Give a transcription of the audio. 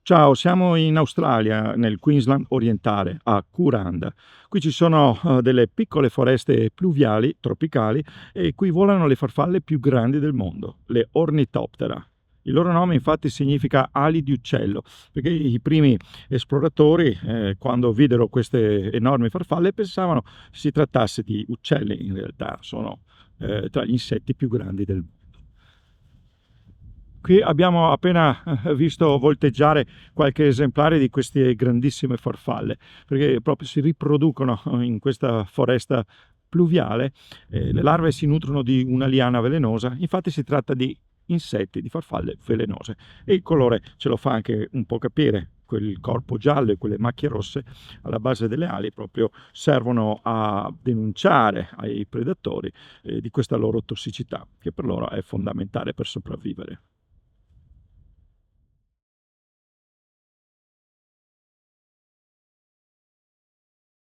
Ciao, siamo in Australia, nel Queensland orientale, a Kuranda. Qui ci sono delle piccole foreste pluviali tropicali e qui volano le farfalle più grandi del mondo, le Ornithoptera. Il loro nome infatti significa ali di uccello, perché i primi esploratori, quando videro queste enormi farfalle, pensavano si trattasse di uccelli, in realtà sono tra gli insetti più grandi del mondo. Qui abbiamo appena visto volteggiare qualche esemplare di queste grandissime farfalle, perché proprio si riproducono in questa foresta pluviale. Le larve si nutrono di una liana velenosa, infatti si tratta di insetti, di farfalle velenose. E il colore ce lo fa anche un po' capire. Quel corpo giallo e quelle macchie rosse alla base delle ali proprio servono a denunciare ai predatori di questa loro tossicità, che per loro è fondamentale per sopravvivere.